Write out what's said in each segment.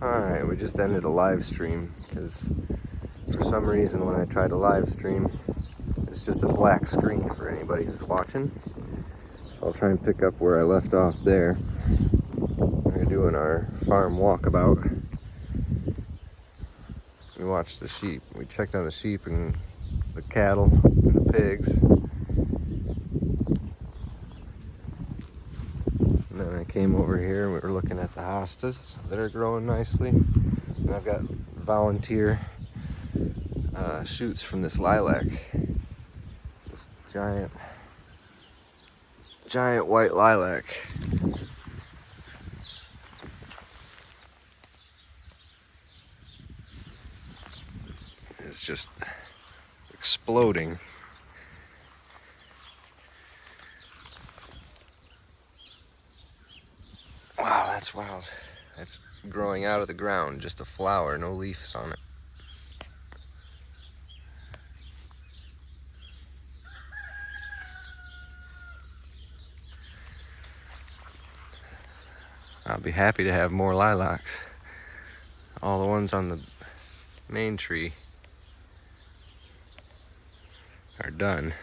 Alright, we just ended a live stream because for some reason when I try to live stream, it's just a black screen for anybody who's watching. So I'll try and pick up where I left off there. We're doing our farm walkabout. We watched the sheep. We checked on the sheep and the cattle and the pigs. And then I came over here and we were looking at the hostas that are growing nicely. And I've got volunteer shoots from this lilac. This giant white lilac. It's just exploding. Wow, that's wild. That's growing out of the ground, just a flower, no leaves on it. I'll be happy to have more lilacs. All the ones on the main tree are done.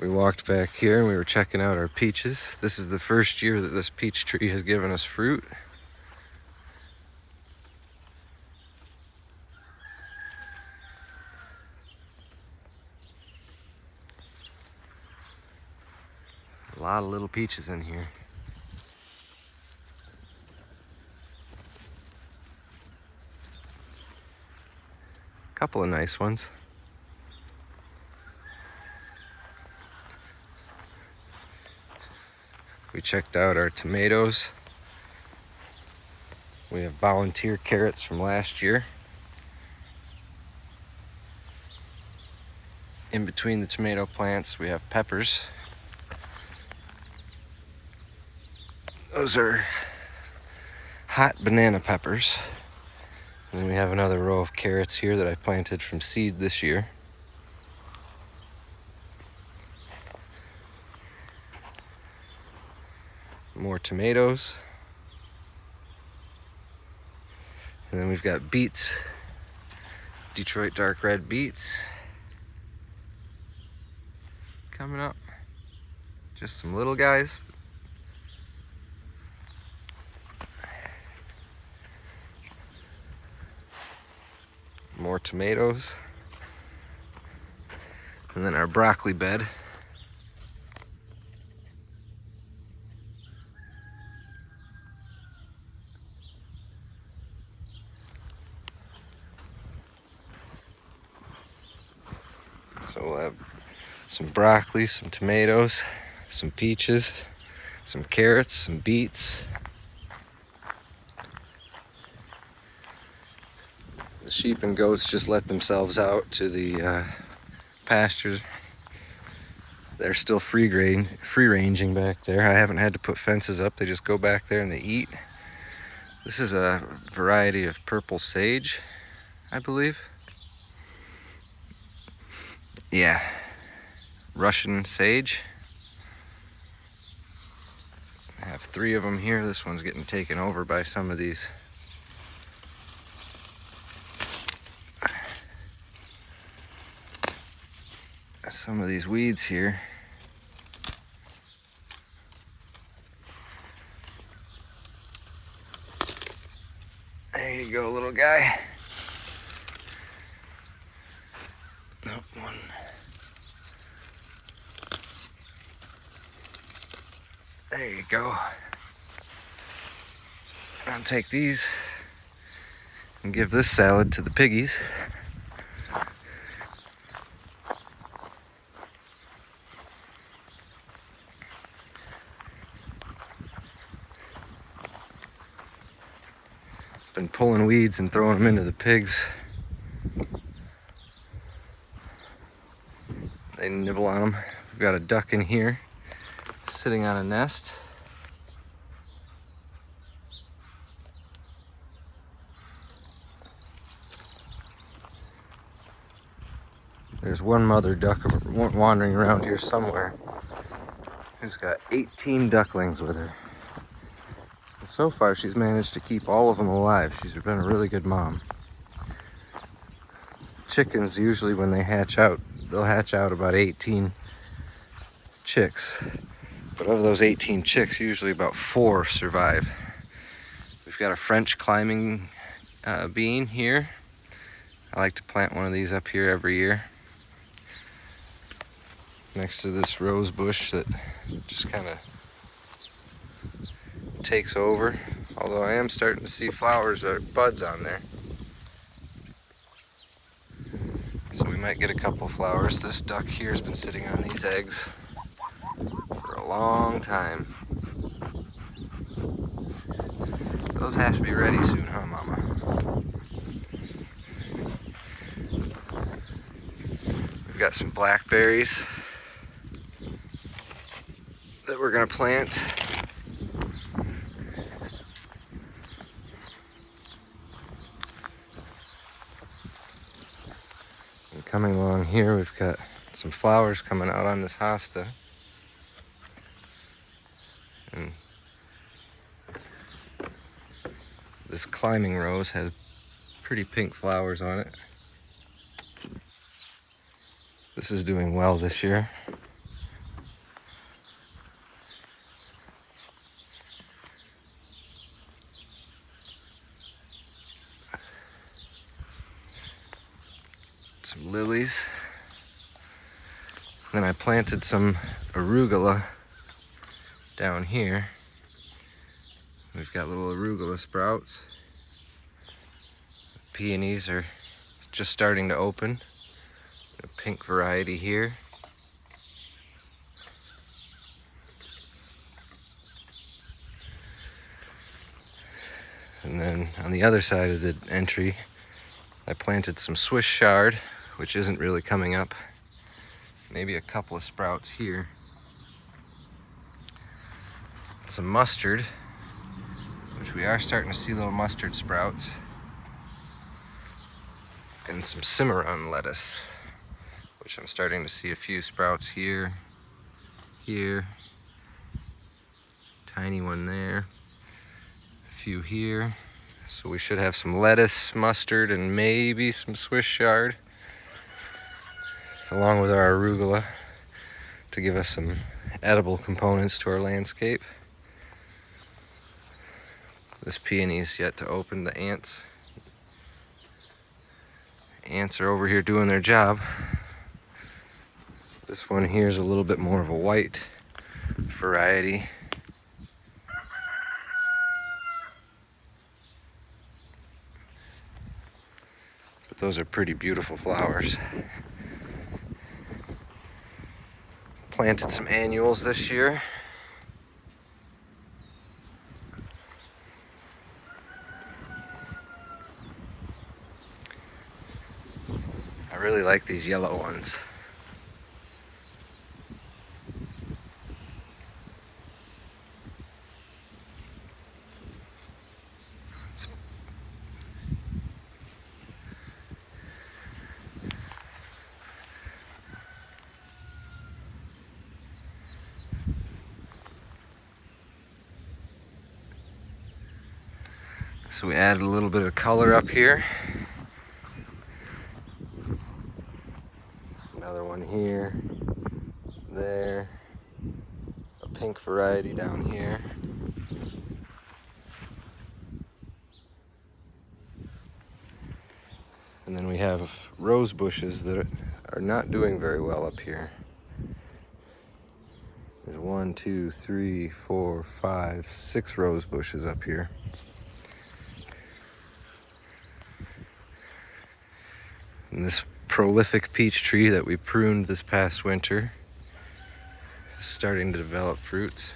We walked back here and we were checking out our peaches. This is the first year that this peach tree has given us fruit. A lot of little peaches in here. A couple of nice ones. We checked out our tomatoes. We have volunteer carrots from last year. In between the tomato plants, we have peppers. Those are hot banana peppers. And then we have another row of carrots here that I planted from seed this year. More tomatoes. And then we've got beets. Detroit dark red beets. Coming up. Just some little guys. More tomatoes. And then our broccoli bed. So we'll have some broccoli, some tomatoes, some peaches, some carrots, some beets. The sheep and goats just let themselves out to the pastures. They're still free ranging back there. I haven't had to put fences up. They just go back there and they eat. This is a variety of purple sage, I believe. Yeah, Russian sage. I have 3 of them here. This one's getting taken over by some of these weeds here. There you go, little guy. Nope, one. There you go. I'll take these and give this salad to the piggies. Been pulling weeds and throwing them into the pigs. They nibble on them. We've got a duck in here sitting on a nest. There's there's one mother duck wandering around here somewhere who's got 18 ducklings with her. And so far she's managed to keep all of them alive. She's been a really good mom. Chickens, usually when they hatch out, they'll hatch out about 18 chicks. But of those 18 chicks, usually about 4 survive. We've got a French climbing bean here. I like to plant one of these up here every year, next to this rose bush that just kind of takes over. Although I am starting to see flowers or buds on there. So we might get a couple flowers. This duck here has been sitting on these eggs for a long time. Those have to be ready soon, huh, Mama? We've got some blackberries that we're gonna plant. And coming along here, we've got some flowers coming out on this hosta. And this climbing rose has pretty pink flowers on it. This is doing well this year. Some lilies. Then I planted some arugula down here. We've got little arugula sprouts. Peonies are just starting to open. A pink variety here. And then on the other side of the entry, I planted some Swiss chard, which isn't really coming up. Maybe a couple of sprouts here. Some mustard, which we are starting to see little mustard sprouts. And some cimarron lettuce, which I'm starting to see a few sprouts here, tiny one there, a few here. So we should have some lettuce, mustard, and maybe some Swiss chard, along with our arugula, to give us some edible components to our landscape. This peony's yet to open. The ants are over here doing their job. This one here is a little bit more of a white variety. But those are pretty beautiful flowers. Planted some annuals this year. I really like these yellow ones. So we added a little bit of color up here. Another one here, there, a pink variety down here. And then we have rose bushes that are not doing very well up here. There's 1, 2, 3, 4, 5, 6 rose bushes up here. And this prolific peach tree that we pruned this past winter is starting to develop fruits.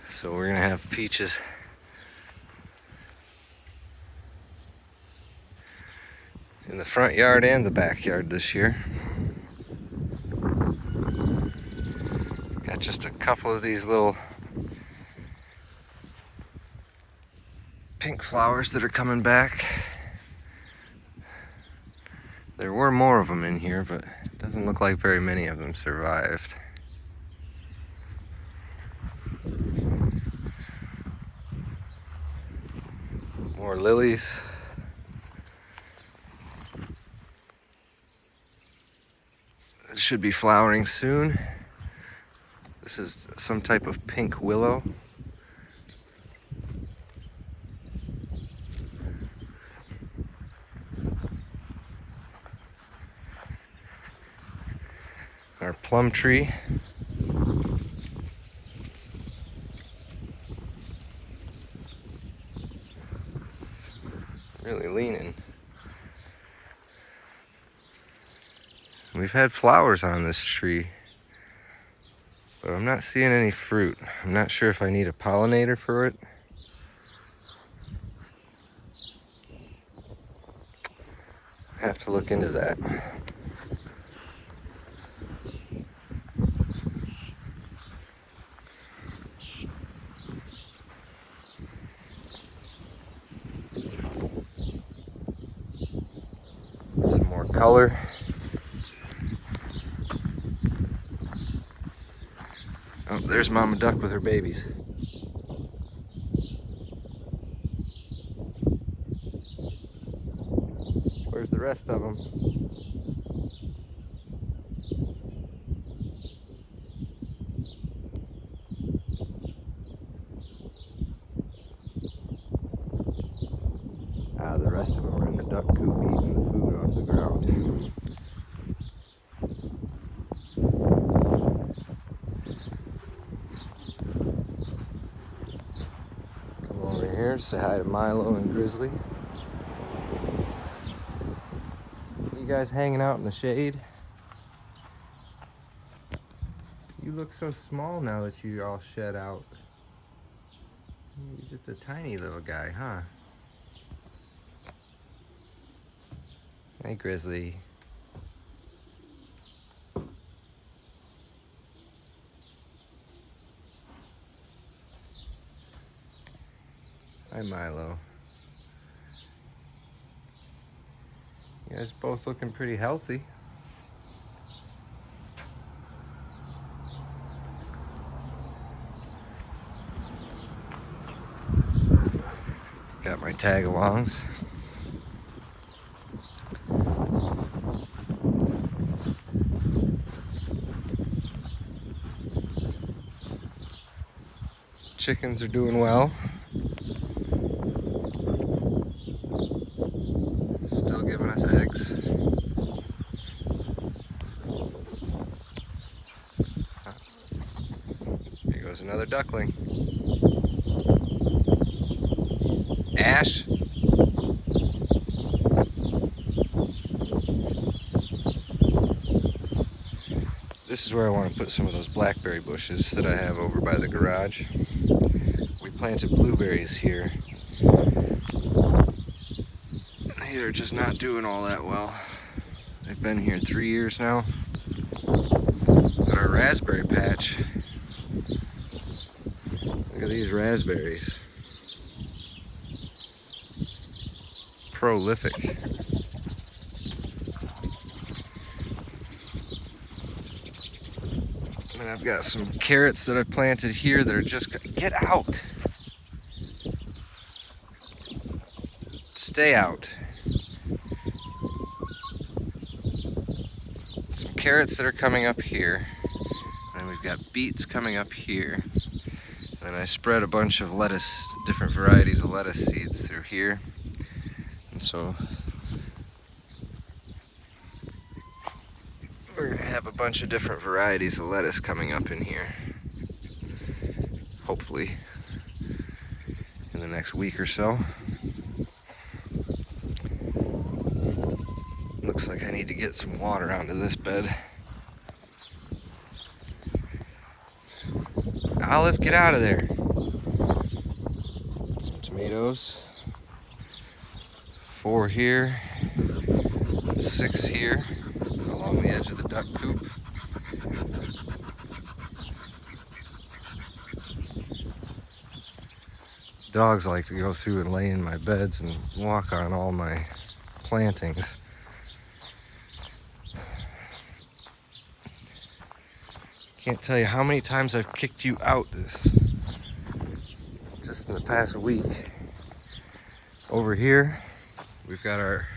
So we're gonna have peaches in the front yard and the backyard this year. Got just a couple of these little pink flowers that are coming back. There were more of them in here, but it doesn't look like very many of them survived. More lilies. It should be flowering soon. This is some type of pink willow. Our plum tree. Really leaning. We've had flowers on this tree, but I'm not seeing any fruit. I'm not sure if I need a pollinator for it. I have to look into that. Some more color. Oh, there's Mama Duck with her babies. Where's the rest of them? Ah, the rest of them are in the duck coop eating the food off the ground. Come over here, say hi to Milo and Grizzly. You guys hanging out in the shade? You look so small now that you're all shed out. You're just a tiny little guy, huh? Hey, Grizzly. Hi, Milo. You guys both looking pretty healthy. Got my tag-alongs. Chickens are doing well. Still giving us eggs. Here goes another duckling. Ash. This is where I want to put some of those blackberry bushes that I have over by the garage. We planted blueberries here. They are just not doing all that well. They've been here 3 years now. But our raspberry patch, look at these raspberries. Prolific. And I've got some carrots that I planted here that are just gonna get out. Stay out. Some carrots that are coming up here. And we've got beets coming up here. And I spread a bunch of lettuce, different varieties of lettuce seeds through here. And so we're gonna have a bunch of different varieties of lettuce coming up in here. Hopefully in the next week or so. Looks like I need to get some water onto this bed. Olive, get out of there. Some tomatoes. 4 here, 6 here, along the edge of the duck coop. dogs like to go through and lay in my beds and walk on all my plantings. Can't tell you how many times I've kicked you out just in the past week. Over here, we've got our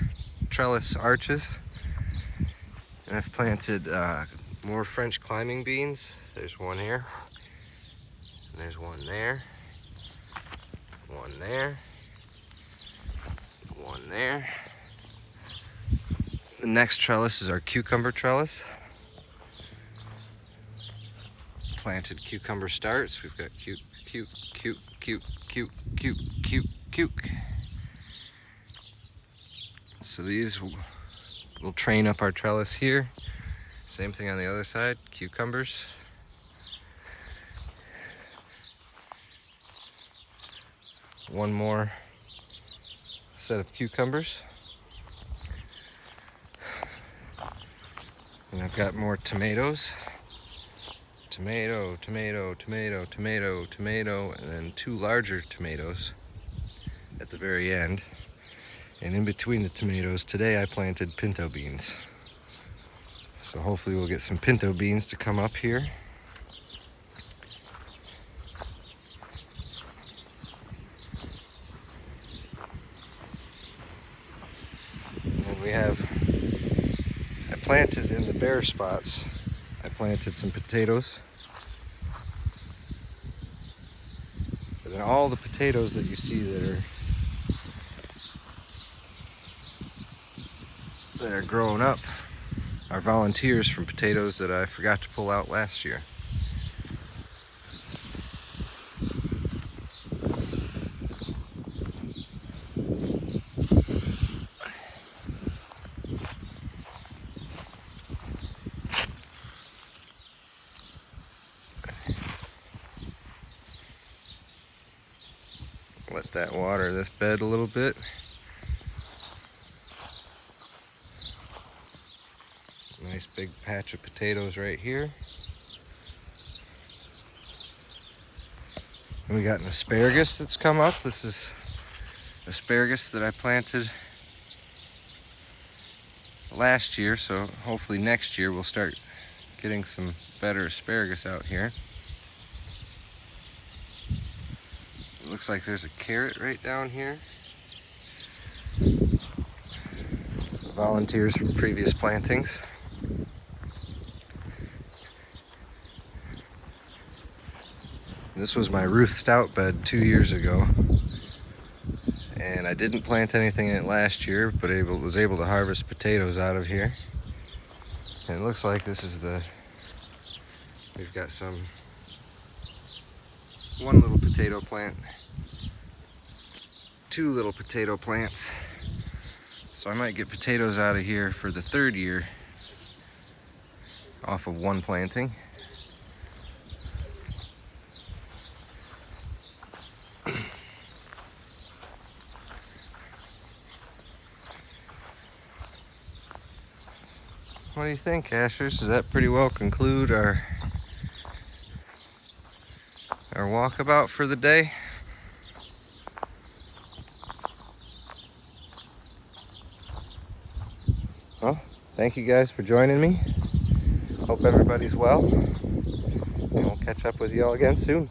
Trellis Arches, and I've planted more French climbing beans. There's one here, and there's one there, one there, one there. The next trellis is our cucumber trellis. Planted cucumber starts. We've got cute. So these will train up our trellis here. Same thing on the other side, cucumbers. One more set of cucumbers. And I've got more tomatoes. Tomato, tomato, tomato, tomato, tomato, and then two larger tomatoes at the very end. And in between the tomatoes, today I planted pinto beans. So hopefully we'll get some pinto beans to come up here. And we have, I planted in the bare spots, I planted some potatoes. And then all the potatoes that you see that are growing up are volunteers from potatoes that I forgot to pull out last year. Let that water this bed a little bit. Nice big patch of potatoes right here. And we got an asparagus that's come up. This is asparagus that I planted last year, so hopefully next year we'll start getting some better asparagus out here. It looks like there's a carrot right down here. Volunteers from previous plantings. This was my Ruth Stout bed 2 years ago, and I didn't plant anything in it last year, but was able to harvest potatoes out of here. And it looks like this is we've got one little potato plant, two little potato plants. So I might get potatoes out of here for the third year off of one planting. What do you think, Ashers? Does that pretty well conclude our walkabout for the day? Well, thank you guys for joining me. Hope everybody's well, and we'll catch up with you all again soon.